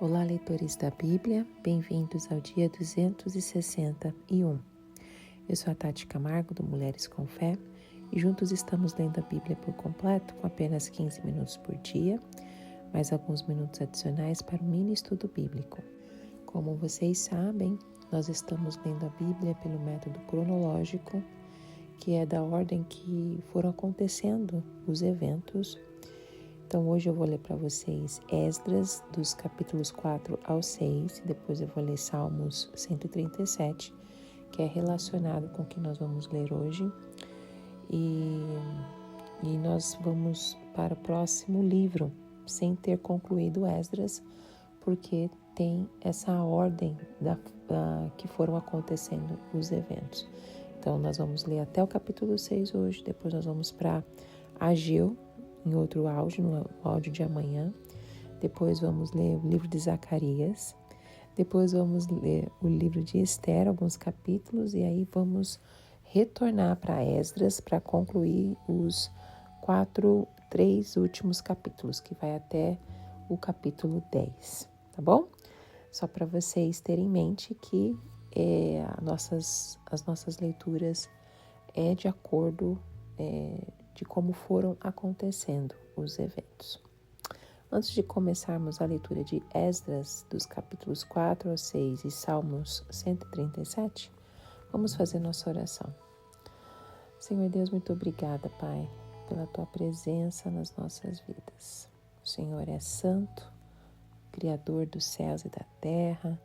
Olá, leitores da Bíblia, bem-vindos ao dia 261. Eu sou a Tati Camargo, do Mulheres com Fé, e juntos estamos lendo a Bíblia por completo, com apenas 15 minutos por dia, mais alguns minutos adicionais para o mini estudo bíblico. Como vocês sabem, nós estamos lendo a Bíblia pelo método cronológico, que é da ordem que foram acontecendo os eventos. Então hoje eu vou ler para vocês Esdras, dos capítulos 4 ao 6, depois eu vou ler Salmos 137, que é relacionado com o que nós vamos ler hoje. E nós vamos para o próximo livro, sem ter concluído Esdras, porque tem essa ordem que foram acontecendo os eventos. Então nós vamos ler até o capítulo 6 hoje, depois nós vamos para Ageu, em outro áudio, no áudio de amanhã. Depois vamos ler o livro de Zacarias. Depois vamos ler o livro de Esther, alguns capítulos. E aí vamos retornar para Esdras para concluir os 3 últimos capítulos, que vai até o capítulo 10, tá bom? Só para vocês terem em mente que as nossas leituras é de acordo de como foram acontecendo os eventos. Antes de começarmos a leitura de Esdras, dos capítulos 4 a 6 e Salmos 137, vamos fazer nossa oração. Senhor Deus, muito obrigada, Pai, pela Tua presença nas nossas vidas. O Senhor é santo, Criador dos céus e da terra,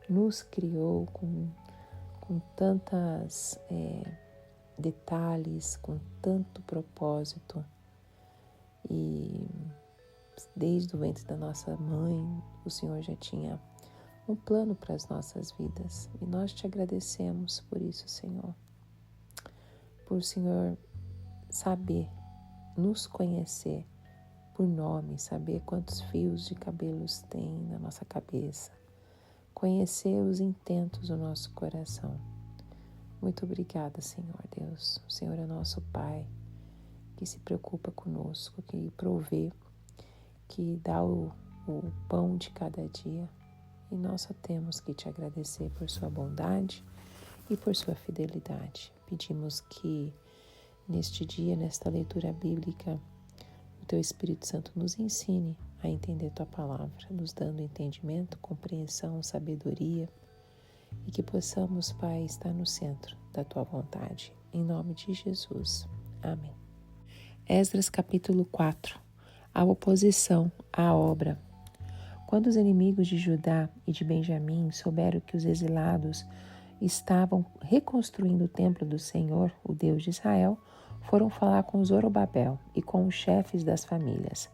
nos criou com tantas detalhes, com tanto propósito, e desde o ventre da nossa mãe o Senhor já tinha um plano para as nossas vidas, e nós te agradecemos por isso, Senhor, por o Senhor saber nos conhecer por nome, saber quantos fios de cabelos tem na nossa cabeça, conhecer os intentos do nosso coração. Muito obrigada, Senhor Deus. O Senhor é nosso Pai, que se preocupa conosco, que provê, que dá o pão de cada dia. E nós só temos que te agradecer por sua bondade e por sua fidelidade. Pedimos que neste dia, nesta leitura bíblica, o Teu Espírito Santo nos ensine a entender Tua palavra, nos dando entendimento, compreensão, sabedoria, e que possamos, Pai, estar no centro da Tua vontade. Em nome de Jesus. Amém. Esdras capítulo 4. A oposição à obra. Quando os inimigos de Judá e de Benjamim souberam que os exilados estavam reconstruindo o templo do Senhor, o Deus de Israel, foram falar com Zorobabel e com os chefes das famílias.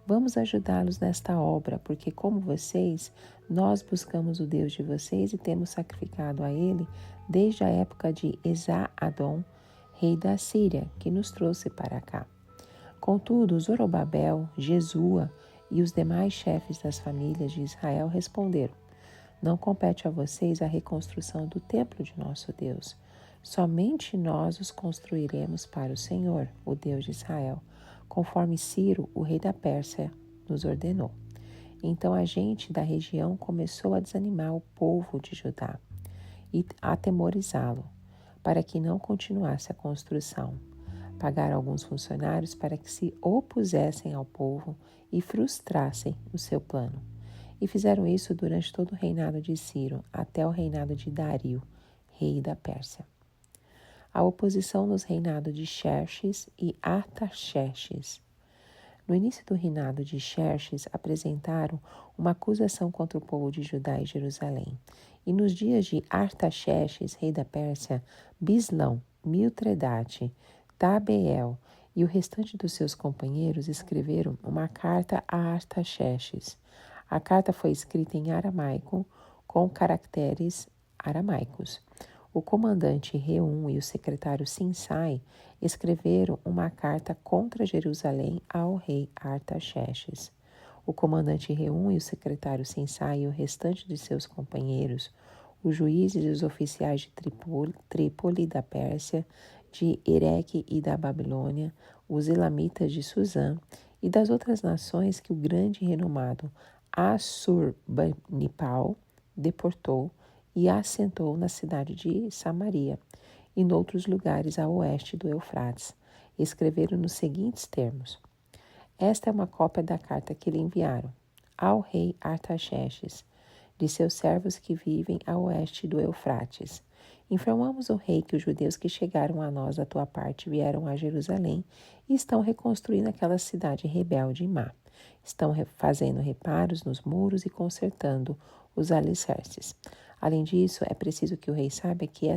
Vamos ajudá-los nesta obra, porque como vocês, nós buscamos o Deus de vocês e temos sacrificado a Ele desde a época de Esar-Adom, rei da Síria, que nos trouxe para cá. Contudo, Zorobabel, Jesua e os demais chefes das famílias de Israel responderam: não compete a vocês a reconstrução do templo de nosso Deus. Somente nós os construiremos para o Senhor, o Deus de Israel, conforme Ciro, o rei da Pérsia, nos ordenou. Então a gente da região começou a desanimar o povo de Judá e a atemorizá-lo, para que não continuasse a construção. Pagaram alguns funcionários para que se opusessem ao povo e frustrassem o seu plano. E fizeram isso durante todo o reinado de Ciro, até o reinado de Dario, rei da Pérsia. A oposição nos reinados de Xerxes e Artaxerxes. No início do reinado de Xerxes, apresentaram uma acusação contra o povo de Judá e Jerusalém. E nos dias de Artaxerxes, rei da Pérsia, Bislão, Mitredate, Tabeel e o restante dos seus companheiros escreveram uma carta a Artaxerxes. A carta foi escrita em aramaico, com caracteres aramaicos. O comandante Reum e o secretário Sinsai escreveram uma carta contra Jerusalém ao rei Artaxerxes. O comandante Reum e o secretário Sinsai e o restante de seus companheiros, os juízes e os oficiais de Trípoli da Pérsia, de Ereque e da Babilônia, os elamitas de Suzã e das outras nações que o grande e renomado Assurbanipal deportou e assentou na cidade de Samaria e noutros lugares a oeste do Eufrates. Escreveram nos seguintes termos: esta é uma cópia da carta que lhe enviaram ao rei Artaxerxes, de seus servos que vivem a oeste do Eufrates. Informamos o rei que os judeus que chegaram a nós da tua parte vieram a Jerusalém e estão reconstruindo aquela cidade rebelde e má. Estão fazendo reparos nos muros e consertando os alicerces. Além disso, é preciso que o rei saiba que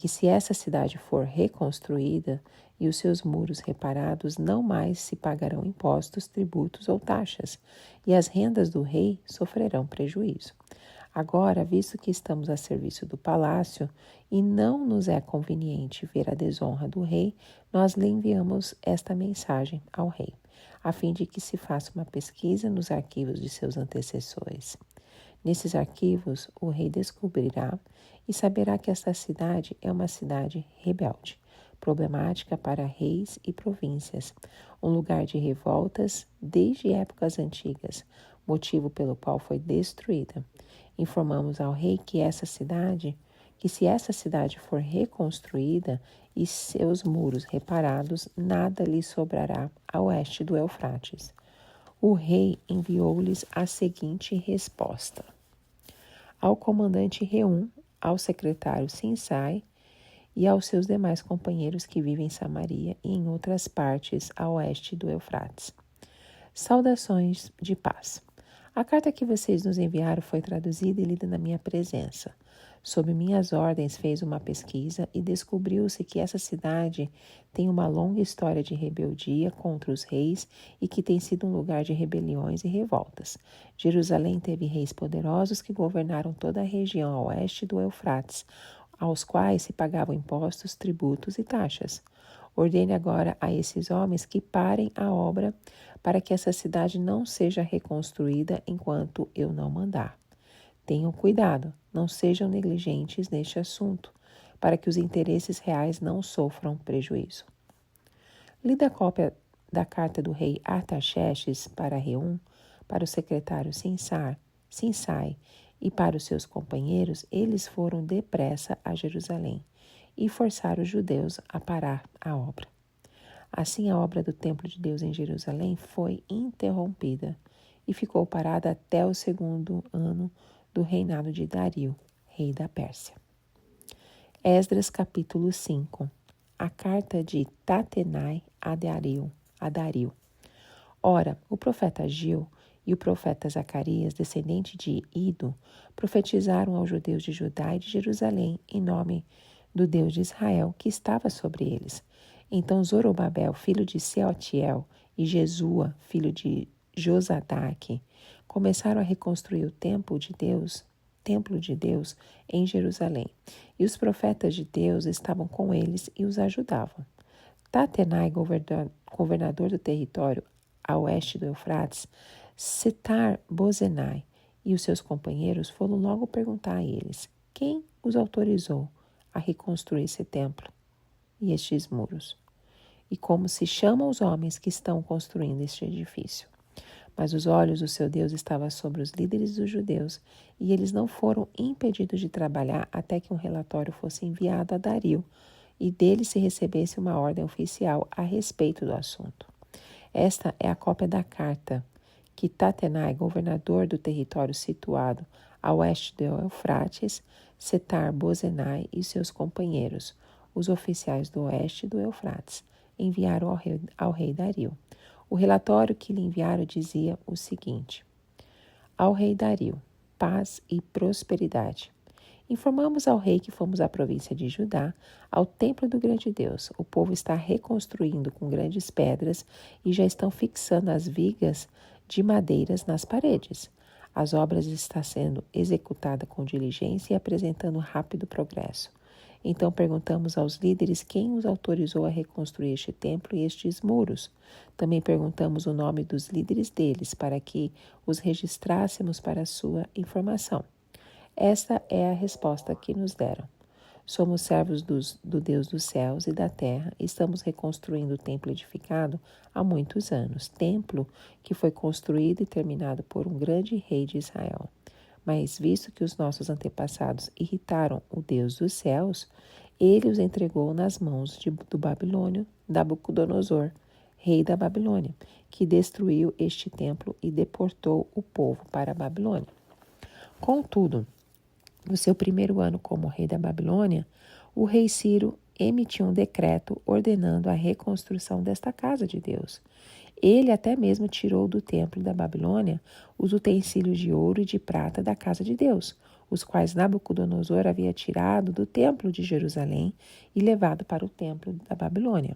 se essa cidade for reconstruída e os seus muros reparados, não mais se pagarão impostos, tributos ou taxas, e as rendas do rei sofrerão prejuízo. Agora, visto que estamos a serviço do palácio e não nos é conveniente ver a desonra do rei, nós lhe enviamos esta mensagem ao rei, a fim de que se faça uma pesquisa nos arquivos de seus antecessores. Nesses arquivos, o rei descobrirá e saberá que esta cidade é uma cidade rebelde, problemática para reis e províncias, um lugar de revoltas desde épocas antigas, motivo pelo qual foi destruída. Informamos ao rei que se essa cidade for reconstruída e seus muros reparados, nada lhe sobrará a oeste do Eufrates. O rei enviou-lhes a seguinte resposta: ao comandante Reum, ao secretário Sinsai e aos seus demais companheiros que vivem em Samaria e em outras partes a oeste do Eufrates. Saudações de paz. A carta que vocês nos enviaram foi traduzida e lida na minha presença. Sob minhas ordens, fez uma pesquisa e descobriu-se que essa cidade tem uma longa história de rebeldia contra os reis e que tem sido um lugar de rebeliões e revoltas. Jerusalém teve reis poderosos que governaram toda a região a oeste do Eufrates, aos quais se pagavam impostos, tributos e taxas. Ordene agora a esses homens que parem a obra para que essa cidade não seja reconstruída enquanto eu não mandar. Tenham cuidado, não sejam negligentes neste assunto, para que os interesses reais não sofram prejuízo. Lida a cópia da carta do rei Artaxerxes para Reum, para o secretário Sinsai e para os seus companheiros, eles foram depressa a Jerusalém e forçaram os judeus a parar a obra. Assim, a obra do templo de Deus em Jerusalém foi interrompida e ficou parada até o 2º ano do reinado de Dario, rei da Pérsia. Esdras capítulo 5. A carta de Tatenai a Dario. Ora, o profeta Ageu e o profeta Zacarias, descendente de Ido, profetizaram aos judeus de Judá e de Jerusalém em nome do Deus de Israel que estava sobre eles. Então Zorobabel, filho de Sealtiel, e Jesua, filho de Josadaque, começaram a reconstruir o templo de Deus em Jerusalém. E os profetas de Deus estavam com eles e os ajudavam. Tatenai, governador do território a oeste do Eufrates, Setar-Bozenai e os seus companheiros foram logo perguntar a eles: quem os autorizou a reconstruir esse templo e estes muros? E como se chamam os homens que estão construindo este edifício? Mas os olhos do seu Deus estavam sobre os líderes dos judeus, e eles não foram impedidos de trabalhar até que um relatório fosse enviado a Dario, e dele se recebesse uma ordem oficial a respeito do assunto. Esta é a cópia da carta que Tatenai, governador do território situado a oeste do Eufrates, Setar-Bozenai e seus companheiros, os oficiais do oeste do Eufrates, enviaram ao rei Dario. O relatório que lhe enviaram dizia o seguinte: ao rei Dario, paz e prosperidade. Informamos ao rei que fomos à província de Judá, ao templo do grande Deus. O povo está reconstruindo com grandes pedras e já estão fixando as vigas de madeiras nas paredes. As obras estão sendo executadas com diligência e apresentando rápido progresso. Então perguntamos aos líderes quem os autorizou a reconstruir este templo e estes muros. Também perguntamos o nome dos líderes deles para que os registrássemos para sua informação. Esta é a resposta que nos deram. Somos servos do Deus dos céus e da terra e estamos reconstruindo o templo edificado há muitos anos. Templo que foi construído e terminado por um grande rei de Israel. Mas visto que os nossos antepassados irritaram o Deus dos céus, ele os entregou nas mãos do babilônio Nabucodonosor, rei da Babilônia, que destruiu este templo e deportou o povo para a Babilônia. Contudo, no seu primeiro ano como rei da Babilônia, o rei Ciro emitiu um decreto ordenando a reconstrução desta casa de Deus. Ele até mesmo tirou do templo da Babilônia os utensílios de ouro e de prata da casa de Deus, os quais Nabucodonosor havia tirado do templo de Jerusalém e levado para o templo da Babilônia.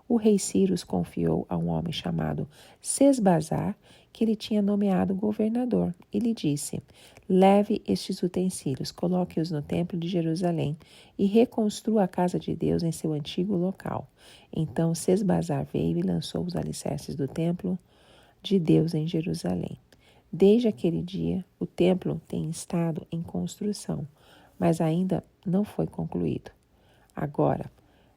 O rei Ciro confiou a um homem chamado Sesbazar, que ele tinha nomeado governador, e lhe disse: leve estes utensílios, coloque-os no templo de Jerusalém e reconstrua a casa de Deus em seu antigo local. Então Sesbazar veio e lançou os alicerces do templo de Deus em Jerusalém. Desde aquele dia, o templo tem estado em construção, mas ainda não foi concluído. Agora,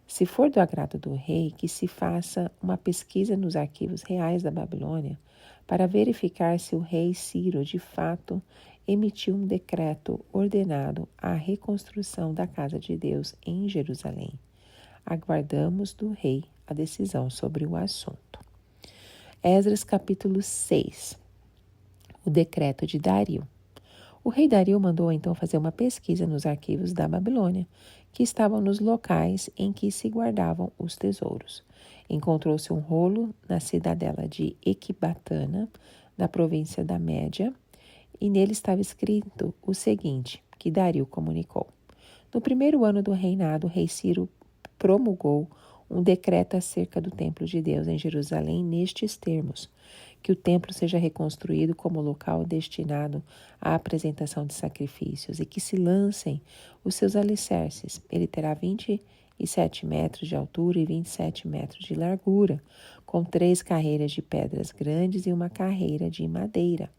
se for do agrado do rei, que se faça uma pesquisa nos arquivos reais da Babilônia para verificar se o rei Ciro, de fato, emitiu um decreto ordenado à reconstrução da casa de Deus em Jerusalém. Aguardamos do rei a decisão sobre o assunto. Esdras capítulo 6. O decreto de Dario. O rei Dario mandou então fazer uma pesquisa nos arquivos da Babilônia, que estavam nos locais em que se guardavam os tesouros. Encontrou-se um rolo na cidadela de Equibatana, na província da Média, e nele estava escrito o seguinte, que Dario comunicou. No primeiro ano do reinado, o rei Ciro promulgou um decreto acerca do templo de Deus em Jerusalém nestes termos: que o templo seja reconstruído como local destinado à apresentação de sacrifícios e que se lancem os seus alicerces. Ele terá 27 metros de altura e 27 metros de largura, com 3 carreiras de pedras grandes e uma carreira de madeira.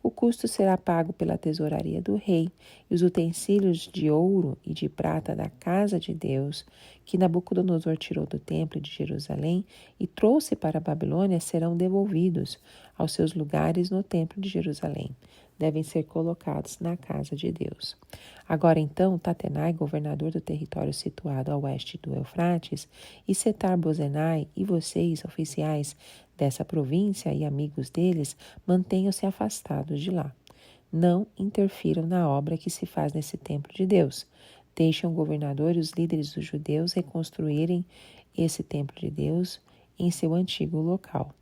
O custo será pago pela tesouraria do rei, e os utensílios de ouro e de prata da casa de Deus, que Nabucodonosor tirou do templo de Jerusalém e trouxe para a Babilônia, serão devolvidos aos seus lugares no templo de Jerusalém. Devem ser colocados na casa de Deus. Agora então, Tatenai, governador do território situado a oeste do Eufrates, e Setar-Bozenai, e vocês, oficiais dessa província e amigos deles, mantenham-se afastados de lá. Não interfiram na obra que se faz nesse templo de Deus. Deixem o governador e os líderes dos judeus reconstruírem esse templo de Deus em seu antigo local.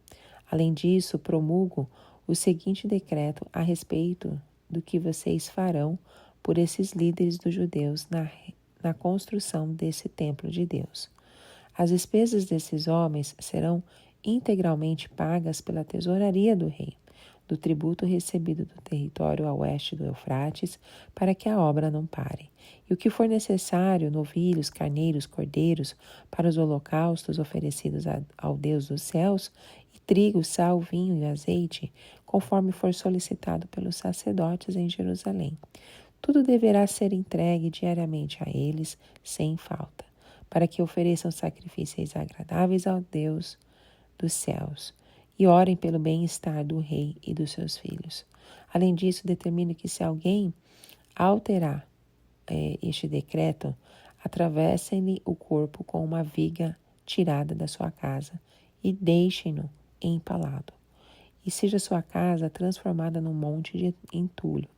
Além disso, promulgo o seguinte decreto a respeito do que vocês farão por esses líderes dos judeus na construção desse templo de Deus. As despesas desses homens serão integralmente pagas pela tesouraria do rei, do tributo recebido do território a oeste do Eufrates, para que a obra não pare. E o que for necessário, novilhos, carneiros, cordeiros, para os holocaustos oferecidos ao Deus dos céus, e trigo, sal, vinho e azeite, conforme for solicitado pelos sacerdotes em Jerusalém. Tudo deverá ser entregue diariamente a eles, sem falta, para que ofereçam sacrifícios agradáveis ao Deus dos céus e orem pelo bem-estar do rei e dos seus filhos. Além disso, determino que se alguém alterar este decreto, atravessem-lhe o corpo com uma viga tirada da sua casa e deixem-no empalado. E seja sua casa transformada num monte de entulho,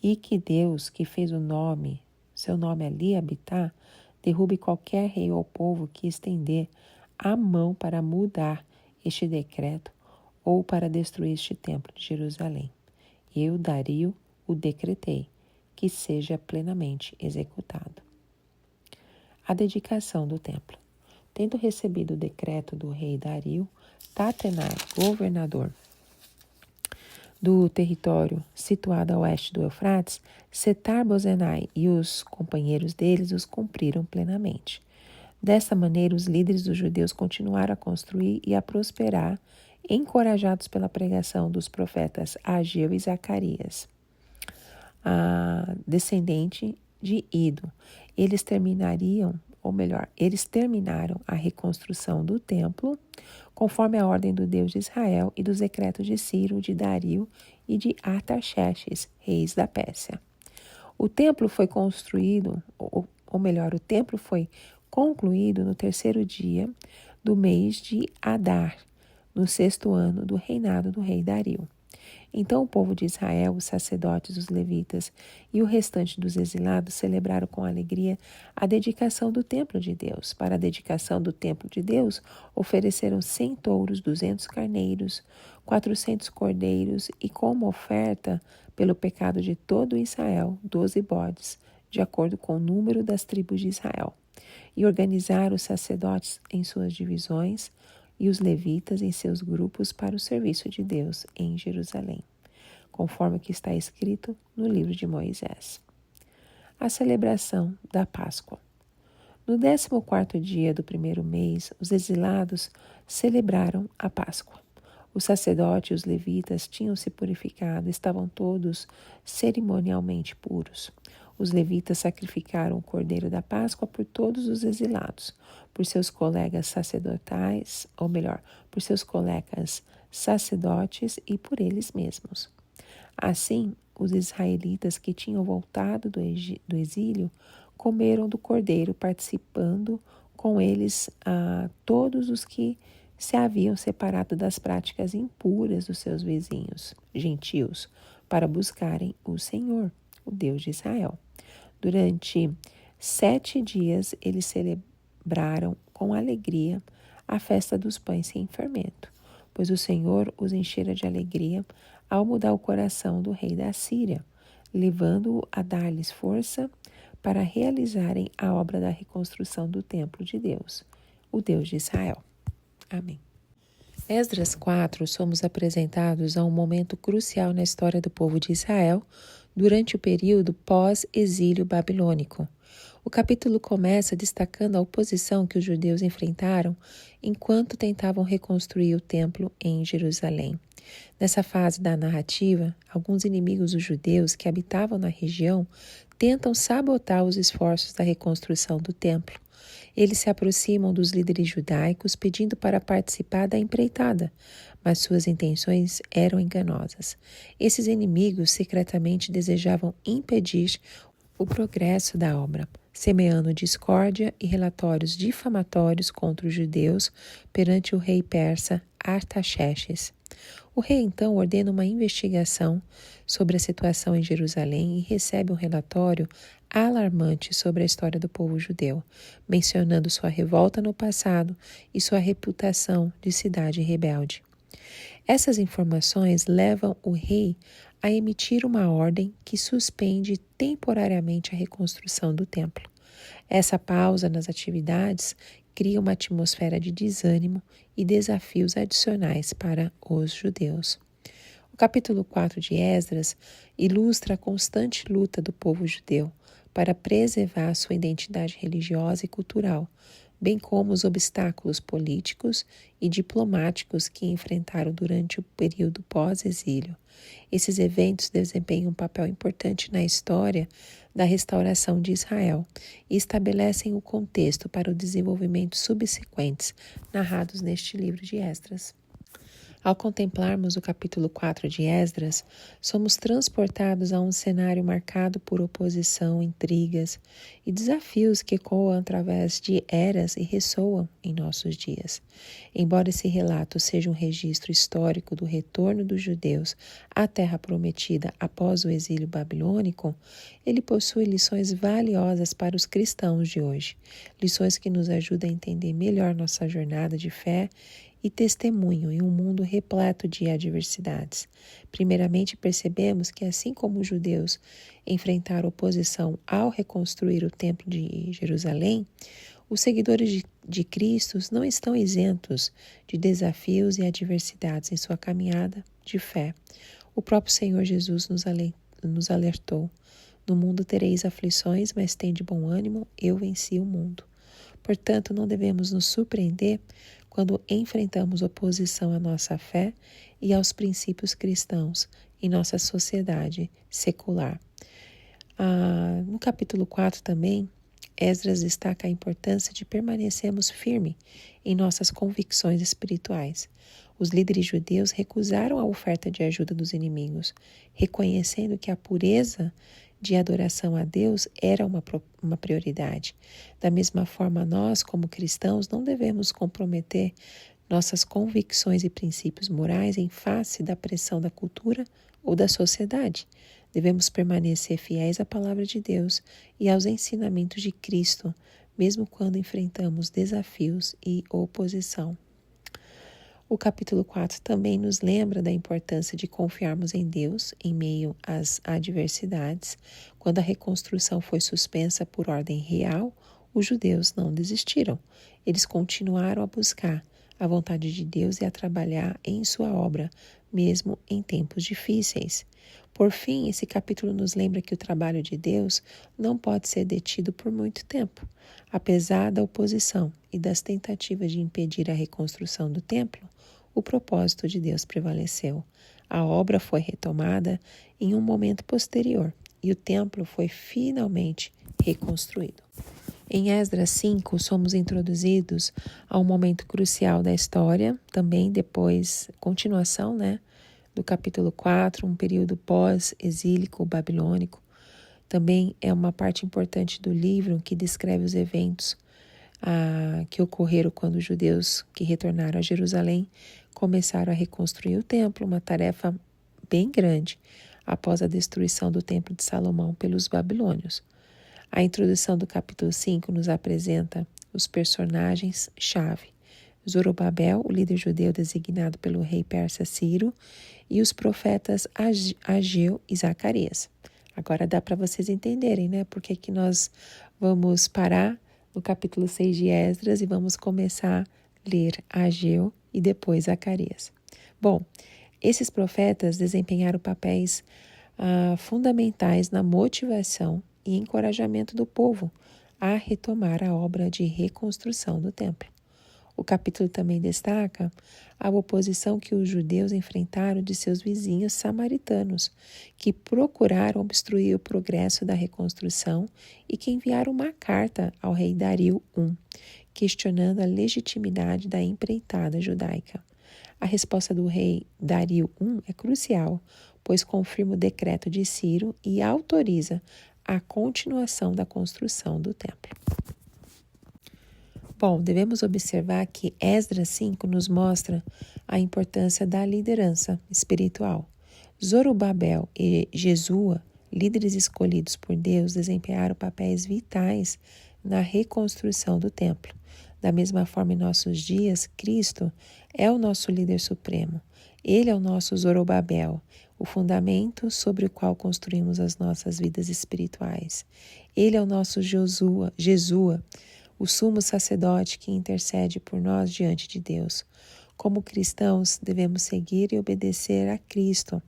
e que Deus, que fez seu nome ali habitar, derrube qualquer rei ou povo que estender a mão para mudar este decreto ou para destruir este templo de Jerusalém. Eu, Dario, o decretei, que seja plenamente executado. A dedicação do templo. Tendo recebido o decreto do rei Dario, Tatenai, governador do território situado a oeste do Eufrates, Setar-Bozenai e os companheiros deles os cumpriram plenamente. Dessa maneira, os líderes dos judeus continuaram a construir e a prosperar, encorajados pela pregação dos profetas Ageu e Zacarias, descendente de Ido. Eles terminaram a reconstrução do templo, conforme a ordem do Deus de Israel e dos decretos de Ciro, de Dario e de Artaxerxes, reis da Pérsia. O templo foi construído, o templo foi concluído no terceiro dia do mês de Adar, no sexto ano do reinado do rei Dario. Então o povo de Israel, os sacerdotes, os levitas e o restante dos exilados celebraram com alegria a dedicação do templo de Deus. Para a dedicação do templo de Deus, ofereceram 100 touros, 200 carneiros, 400 cordeiros e, como oferta pelo pecado de todo Israel, 12 bodes, de acordo com o número das tribos de Israel. E organizaram os sacerdotes em suas divisões e os levitas em seus grupos para o serviço de Deus em Jerusalém, conforme o que está escrito no livro de Moisés. A celebração da Páscoa. No 14º dia do primeiro mês, os exilados celebraram a Páscoa. Os sacerdotes e os levitas tinham se purificado, estavam todos cerimonialmente puros. Os levitas sacrificaram o cordeiro da Páscoa por todos os exilados, por seus colegas sacerdotais, ou melhor, por seus colegas sacerdotes e por eles mesmos. Assim, os israelitas que tinham voltado do exílio comeram do cordeiro, participando com eles todos os que se haviam separado das práticas impuras dos seus vizinhos gentios, para buscarem o Senhor, o Deus de Israel. Durante 7 dias, eles celebraram com alegria a festa dos pães sem fermento, pois o Senhor os enchera de alegria ao mudar o coração do rei da Síria, levando-o a dar-lhes força para realizarem a obra da reconstrução do templo de Deus, o Deus de Israel. Amém. Esdras 4, somos apresentados a um momento crucial na história do povo de Israel durante o período pós-exílio babilônico. O capítulo começa destacando a oposição que os judeus enfrentaram enquanto tentavam reconstruir o templo em Jerusalém. Nessa fase da narrativa, alguns inimigos dos judeus que habitavam na região tentam sabotar os esforços da reconstrução do templo. Eles se aproximam dos líderes judaicos pedindo para participar da empreitada, mas suas intenções eram enganosas. Esses inimigos secretamente desejavam impedir o progresso da obra, semeando discórdia e relatórios difamatórios contra os judeus perante o rei persa Artaxerxes. O rei então ordena uma investigação sobre a situação em Jerusalém e recebe um relatório alarmante sobre a história do povo judeu, mencionando sua revolta no passado e sua reputação de cidade rebelde. Essas informações levam o rei a emitir uma ordem que suspende temporariamente a reconstrução do templo. Essa pausa nas atividades cria uma atmosfera de desânimo e desafios adicionais para os judeus. O capítulo 4 de Esdras ilustra a constante luta do povo judeu para preservar sua identidade religiosa e cultural, bem como os obstáculos políticos e diplomáticos que enfrentaram durante o período pós-exílio. Esses eventos desempenham um papel importante na história da restauração de Israel e estabelecem o contexto para o desenvolvimento subsequentes narrados neste livro de Esdras. Ao contemplarmos o capítulo 4 de Esdras, somos transportados a um cenário marcado por oposição, intrigas e desafios que ecoam através de eras e ressoam em nossos dias. Embora esse relato seja um registro histórico do retorno dos judeus à Terra Prometida após o exílio babilônico, ele possui lições valiosas para os cristãos de hoje, lições que nos ajudam a entender melhor nossa jornada de fé e testemunho em um mundo repleto de adversidades. Primeiramente, percebemos que, assim como os judeus enfrentaram oposição ao reconstruir o Templo de Jerusalém, os seguidores de Cristo não estão isentos de desafios e adversidades em sua caminhada de fé. O próprio Senhor Jesus nos alertou: "No mundo tereis aflições, mas tende bom ânimo, eu venci o mundo." Portanto, não devemos nos surpreender quando enfrentamos oposição à nossa fé e aos princípios cristãos em nossa sociedade secular. No capítulo 4 também, Esdras destaca a importância de permanecermos firmes em nossas convicções espirituais. Os líderes judeus recusaram a oferta de ajuda dos inimigos, reconhecendo que a pureza de adoração a Deus era uma prioridade. Da mesma forma, nós, como cristãos, não devemos comprometer nossas convicções e princípios morais em face da pressão da cultura ou da sociedade. Devemos permanecer fiéis à palavra de Deus e aos ensinamentos de Cristo, mesmo quando enfrentamos desafios e oposição. O capítulo 4 também nos lembra da importância de confiarmos em Deus em meio às adversidades. Quando a reconstrução foi suspensa por ordem real, os judeus não desistiram. Eles continuaram a buscar a vontade de Deus e a trabalhar em sua obra, mesmo em tempos difíceis. Por fim, esse capítulo nos lembra que o trabalho de Deus não pode ser detido por muito tempo. Apesar da oposição e das tentativas de impedir a reconstrução do templo, o propósito de Deus prevaleceu. A obra foi retomada em um momento posterior e o templo foi finalmente reconstruído. Em Esdras 5, somos introduzidos a um momento crucial da história, também depois, continuação, do capítulo 4, um período pós-exílico babilônico. Também é uma parte importante do livro que descreve os eventos que ocorreram quando os judeus que retornaram a Jerusalém começaram a reconstruir o templo, uma tarefa bem grande após a destruição do templo de Salomão pelos babilônios. A introdução do capítulo 5 nos apresenta os personagens-chave. Zorobabel, o líder judeu designado pelo rei persa Ciro, e os profetas Ageu e Zacarias. Agora dá para vocês entenderem, por que nós vamos parar no capítulo 6 de Esdras e vamos começar a ler Ageu e depois Zacarias. Bom, esses profetas desempenharam papéis fundamentais na motivação e encorajamento do povo a retomar a obra de reconstrução do templo. O capítulo também destaca a oposição que os judeus enfrentaram de seus vizinhos samaritanos, que procuraram obstruir o progresso da reconstrução e que enviaram uma carta ao rei Dario I, questionando a legitimidade da empreitada judaica. A resposta do rei Dario I é crucial, pois confirma o decreto de Ciro e autoriza a continuação da construção do templo. Bom, devemos observar que Esdras 5 nos mostra a importância da liderança espiritual. Zorobabel e Jesua, líderes escolhidos por Deus, desempenharam papéis vitais na reconstrução do templo. Da mesma forma, em nossos dias, Cristo é o nosso líder supremo. Ele é o nosso Zorobabel, o fundamento sobre o qual construímos as nossas vidas espirituais. Ele é o nosso Jesua, o sumo sacerdote que intercede por nós diante de Deus. Como cristãos, devemos seguir e obedecer a Cristo,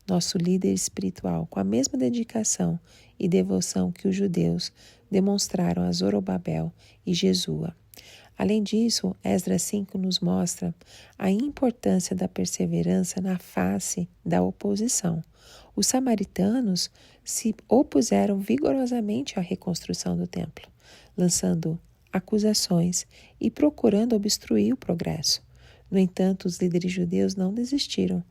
nosso líder espiritual, com a mesma dedicação e devoção que os judeus demonstraram a Zorobabel e Jesua. Além disso, Esdras 5 nos mostra a importância da perseverança na face da oposição. Os samaritanos se opuseram vigorosamente à reconstrução do templo, lançando acusações e procurando obstruir o progresso. No entanto, os líderes judeus não desistiram.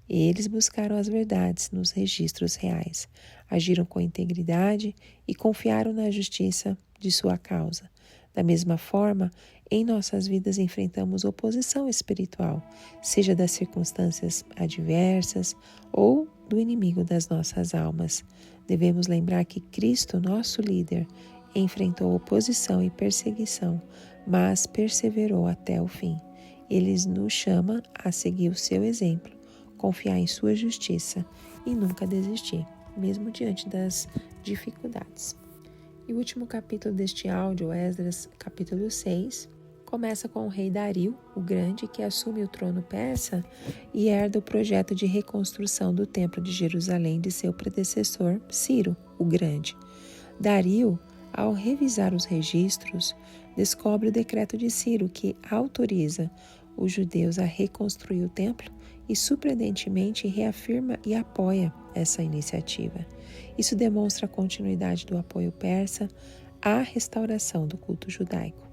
Eles buscaram as verdades nos registros reais, agiram com integridade e confiaram na justiça de sua causa. Da mesma forma, em nossas vidas enfrentamos oposição espiritual, seja das circunstâncias adversas ou do inimigo das nossas almas. Devemos lembrar que Cristo, nosso líder, enfrentou oposição e perseguição, mas perseverou até o fim. Ele nos chama a seguir o seu exemplo, confiar em sua justiça e nunca desistir, mesmo diante das dificuldades. E o último capítulo deste áudio, Esdras, capítulo 6, começa com o rei Dario, o Grande, que assume o trono persa e herda o projeto de reconstrução do templo de Jerusalém de seu predecessor, Ciro, o Grande. Dario, ao revisar os registros, descobre o decreto de Ciro que autoriza os judeus a reconstruir o templo e, surpreendentemente, reafirma e apoia essa iniciativa. Isso demonstra a continuidade do apoio persa à restauração do culto judaico.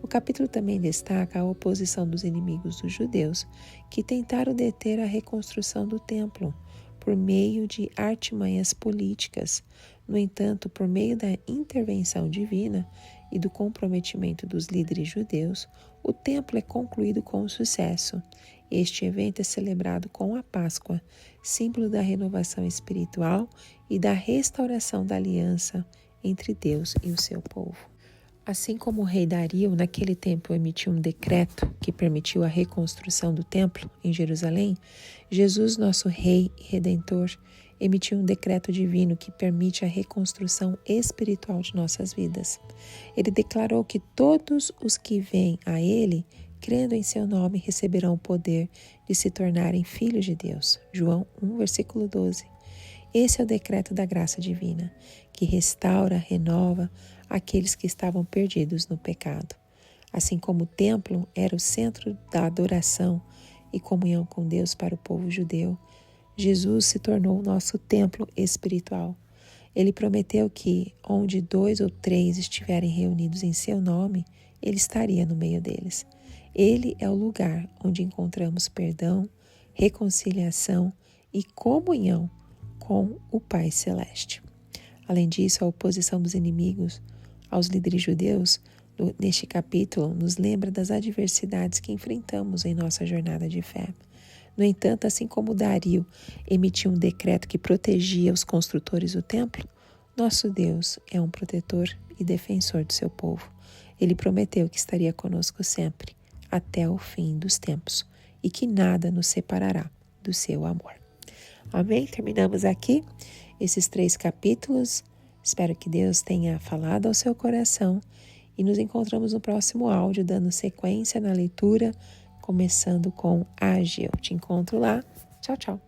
O capítulo também destaca a oposição dos inimigos dos judeus, que tentaram deter a reconstrução do templo por meio de artimanhas políticas. No entanto, por meio da intervenção divina e do comprometimento dos líderes judeus, o templo é concluído com sucesso. Este evento é celebrado com a Páscoa, símbolo da renovação espiritual e da restauração da aliança entre Deus e o seu povo. Assim como o rei Dario, naquele tempo, emitiu um decreto que permitiu a reconstrução do templo em Jerusalém, Jesus, nosso rei e redentor, emitiu um decreto divino que permite a reconstrução espiritual de nossas vidas. Ele declarou que todos os que vêm a ele, crendo em seu nome, receberão o poder de se tornarem filhos de Deus. João 1, versículo 12. Esse é o decreto da graça divina, que restaura, renova aqueles que estavam perdidos no pecado. Assim como o templo era o centro da adoração e comunhão com Deus para o povo judeu, Jesus se tornou o nosso templo espiritual. Ele prometeu que, onde 2 ou 3 estiverem reunidos em seu nome, ele estaria no meio deles. Ele é o lugar onde encontramos perdão, reconciliação e comunhão com o Pai Celeste. Além disso, a oposição dos inimigos aos líderes judeus, neste capítulo, nos lembra das adversidades que enfrentamos em nossa jornada de fé. No entanto, assim como Dario emitiu um decreto que protegia os construtores do templo, nosso Deus é um protetor e defensor do seu povo. Ele prometeu que estaria conosco sempre, até o fim dos tempos, e que nada nos separará do seu amor. Amém? Terminamos aqui esses 3 capítulos. Espero que Deus tenha falado ao seu coração e nos encontramos no próximo áudio, dando sequência na leitura, começando com Ageu. Te encontro lá. Tchau, tchau.